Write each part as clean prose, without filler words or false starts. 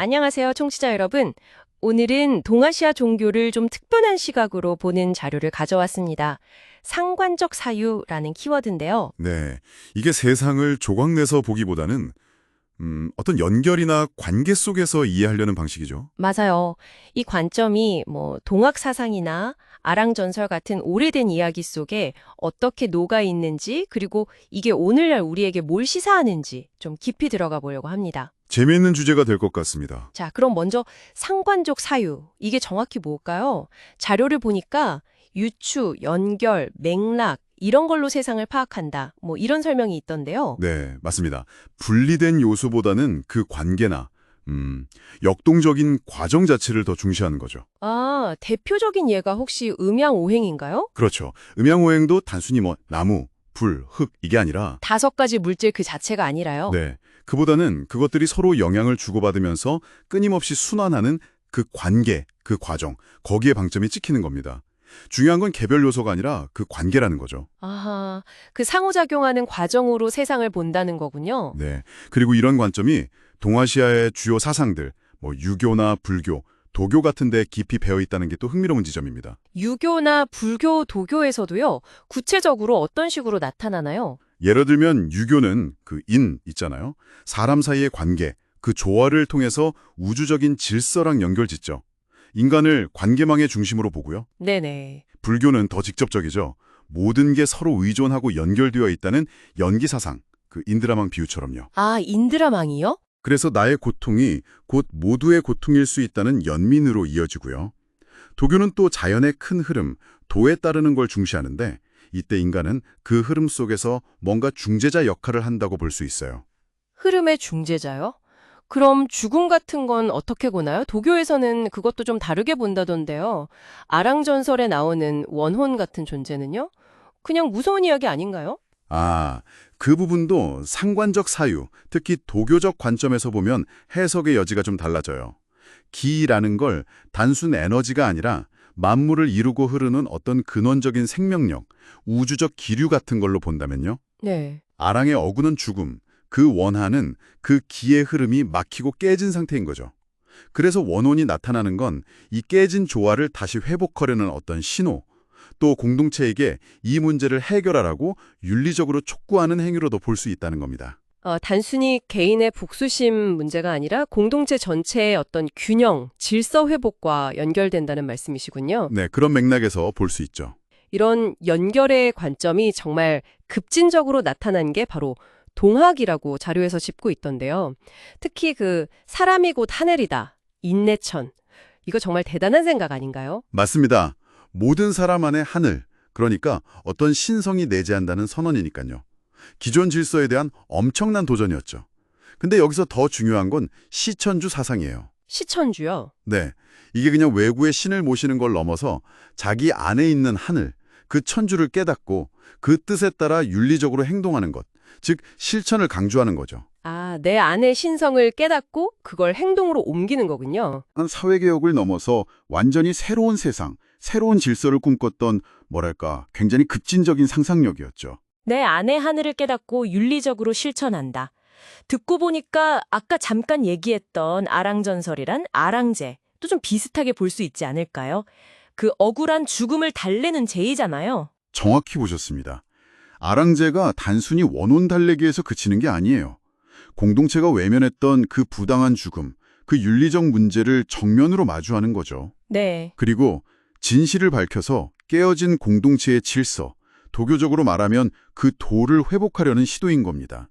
안녕하세요, 청취자 여러분. 오늘은 동아시아 종교를 좀 특별한 시각으로 보는 자료를 가져왔습니다. 상관적 사유라는 키워드인데요. 네, 이게 세상을 조각내서 보기보다는 어떤 연결이나 관계 속에서 이해하려는 방식이죠. 맞아요. 이 관점이 동학 사상이나 아랑전설 같은 오래된 이야기 속에 어떻게 녹아 있는지, 그리고 이게 오늘날 우리에게 뭘 시사하는지 좀 깊이 들어가 보려고 합니다. 재미있는 주제가 될 것 같습니다. 자, 그럼 먼저 상관적 사유. 이게 정확히 뭘까요? 자료를 보니까 유추, 연결, 맥락 이런 걸로 세상을 파악한다. 이런 설명이 있던데요. 네, 맞습니다. 분리된 요소보다는 그 관계나 역동적인 과정 자체를 더 중시하는 거죠. 아, 대표적인 예가 혹시 음양오행인가요? 그렇죠. 음양오행도 단순히 나무, 불, 흙 이게 아니라 5가지 물질 그 자체가 아니라요. 네, 그보다는 그것들이 서로 영향을 주고받으면서 끊임없이 순환하는 그 관계, 그 과정, 거기에 방점이 찍히는 겁니다. 중요한 건 개별 요소가 아니라 그 관계라는 거죠. 아하, 그 상호작용하는 과정으로 세상을 본다는 거군요. 네. 그리고 이런 관점이 동아시아의 주요 사상들, 유교나 불교, 도교 같은 데 깊이 배어 있다는 게 또 흥미로운 지점입니다. 유교나 불교, 도교에서도요. 구체적으로 어떤 식으로 나타나나요? 예를 들면 유교는 그 인 있잖아요. 사람 사이의 관계, 그 조화를 통해서 우주적인 질서랑 연결짓죠. 인간을 관계망의 중심으로 보고요. 네네. 불교는 더 직접적이죠. 모든 게 서로 의존하고 연결되어 있다는 연기사상, 그 인드라망 비유처럼요. 아, 인드라망이요? 그래서 나의 고통이 곧 모두의 고통일 수 있다는 연민으로 이어지고요. 도교는 또 자연의 큰 흐름, 도에 따르는 걸 중시하는데 이때 인간은 그 흐름 속에서 뭔가 중재자 역할을 한다고 볼 수 있어요. 흐름의 중재자요? 그럼 죽음 같은 건 어떻게 보나요? 도교에서는 그것도 좀 다르게 본다던데요. 아랑전설에 나오는 원혼 같은 존재는요? 그냥 무서운 이야기 아닌가요? 아, 그 부분도 상관적 사유, 특히 도교적 관점에서 보면 해석의 여지가 좀 달라져요. 기라는 걸 단순 에너지가 아니라 만물을 이루고 흐르는 어떤 근원적인 생명력, 우주적 기류 같은 걸로 본다면요. 네. 아랑의 어구는 죽음, 그 원하는 그 기의 흐름이 막히고 깨진 상태인 거죠. 그래서 원혼이 나타나는 건 이 깨진 조화를 다시 회복하려는 어떤 신호, 또 공동체에게 이 문제를 해결하라고 윤리적으로 촉구하는 행위로도 볼 수 있다는 겁니다. 단순히 개인의 복수심 문제가 아니라 공동체 전체의 어떤 균형, 질서 회복과 연결된다는 말씀이시군요. 네, 그런 맥락에서 볼 수 있죠. 이런 연결의 관점이 정말 급진적으로 나타난 게 바로 동학이라고 자료에서 짚고 있던데요. 특히 그 사람이 곧 하늘이다, 인내천. 이거 정말 대단한 생각 아닌가요? 맞습니다. 모든 사람 안에 하늘, 그러니까 어떤 신성이 내재한다는 선언이니까요. 기존 질서에 대한 엄청난 도전이었죠. 근데 여기서 더 중요한 건 시천주 사상이에요. 시천주요. 네, 이게 그냥 외부의 신을 모시는 걸 넘어서 자기 안에 있는 하늘, 그 천주를 깨닫고 그 뜻에 따라 윤리적으로 행동하는 것, 즉 실천을 강조하는 거죠. 아, 내 안의 신성을 깨닫고 그걸 행동으로 옮기는 거군요. 사회개혁을 넘어서 완전히 새로운 세상, 새로운 질서를 꿈꿨던 굉장히 급진적인 상상력이었죠. 내 안의 하늘을 깨닫고 윤리적으로 실천한다. 듣고 보니까 아까 잠깐 얘기했던 아랑전설이란 아랑제, 또 좀 비슷하게 볼 수 있지 않을까요? 그 억울한 죽음을 달래는 제의잖아요. 정확히 보셨습니다. 아랑제가 단순히 원혼 달래기에서 그치는 게 아니에요. 공동체가 외면했던 그 부당한 죽음, 그 윤리적 문제를 정면으로 마주하는 거죠. 네. 그리고 진실을 밝혀서 깨어진 공동체의 질서, 도교적으로 말하면 그 도를 회복하려는 시도인 겁니다.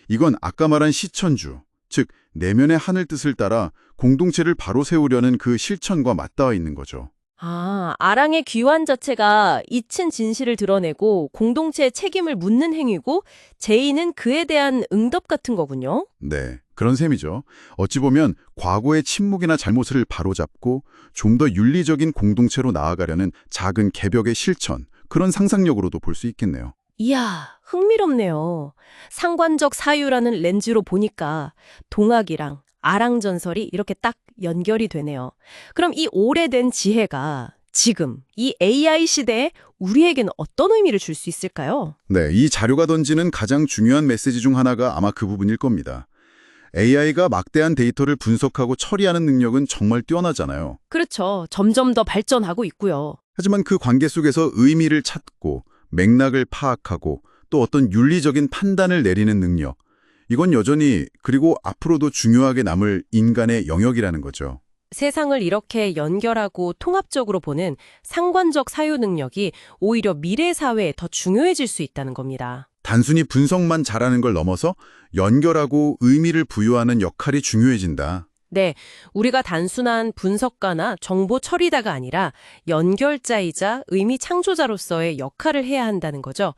이건 아까 말한 시천주, 즉 내면의 하늘 뜻을 따라 공동체를 바로 세우려는 그 실천과 맞닿아 있는 거죠. 아, 아랑의 귀환 자체가 잊힌 진실을 드러내고 공동체의 책임을 묻는 행위고 제의는 그에 대한 응답 같은 거군요. 네, 그런 셈이죠. 어찌 보면 과거의 침묵이나 잘못을 바로잡고 좀 더 윤리적인 공동체로 나아가려는 작은 개벽의 실천, 그런 상상력으로도 볼 수 있겠네요. 이야, 흥미롭네요. 상관적 사유라는 렌즈로 보니까 동학이랑 아랑전설이 이렇게 딱 연결이 되네요. 그럼 이 오래된 지혜가 지금 이 AI 시대에 우리에게는 어떤 의미를 줄 수 있을까요? 네, 이 자료가 던지는 가장 중요한 메시지 중 하나가 아마 그 부분일 겁니다. AI가 막대한 데이터를 분석하고 처리하는 능력은 정말 뛰어나잖아요. 그렇죠. 점점 더 발전하고 있고요. 하지만 그 관계 속에서 의미를 찾고 맥락을 파악하고 또 어떤 윤리적인 판단을 내리는 능력, 이건 여전히 그리고 앞으로도 중요하게 남을 인간의 영역이라는 거죠. 세상을 이렇게 연결하고 통합적으로 보는 상관적 사유 능력이 오히려 미래 사회에 더 중요해질 수 있다는 겁니다. 단순히 분석만 잘하는 걸 넘어서 연결하고 의미를 부여하는 역할이 중요해진다. 네, 우리가 단순한 분석가나 정보 처리다가 아니라 연결자이자 의미 창조자로서의 역할을 해야 한다는 거죠.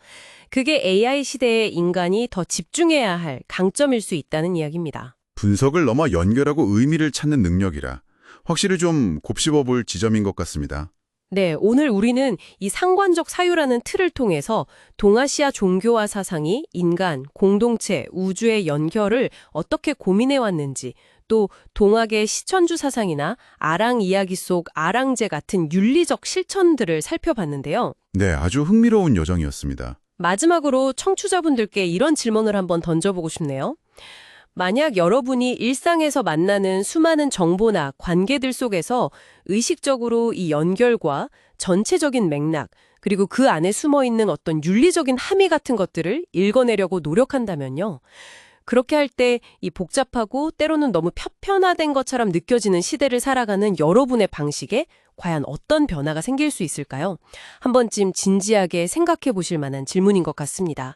그게 AI 시대의 인간이 더 집중해야 할 강점일 수 있다는 이야기입니다. 분석을 넘어 연결하고 의미를 찾는 능력이라 확실히 좀 곱씹어 볼 지점인 것 같습니다. 네, 오늘 우리는 이 상관적 사유라는 틀을 통해서 동아시아 종교와 사상이 인간, 공동체, 우주의 연결을 어떻게 고민해 왔는지, 또 동학의 시천주 사상이나 아랑 이야기 속 아랑제 같은 윤리적 실천들을 살펴봤는데요. 네, 아주 흥미로운 여정이었습니다. 마지막으로 청취자분들께 이런 질문을 한번 던져보고 싶네요. 만약 여러분이 일상에서 만나는 수많은 정보나 관계들 속에서 의식적으로 이 연결과 전체적인 맥락, 그리고 그 안에 숨어있는 어떤 윤리적인 함의 같은 것들을 읽어내려고 노력한다면요. 그렇게 할 때 이 복잡하고 때로는 너무 편화된 것처럼 느껴지는 시대를 살아가는 여러분의 방식에 과연 어떤 변화가 생길 수 있을까요? 한 번쯤 진지하게 생각해 보실 만한 질문인 것 같습니다.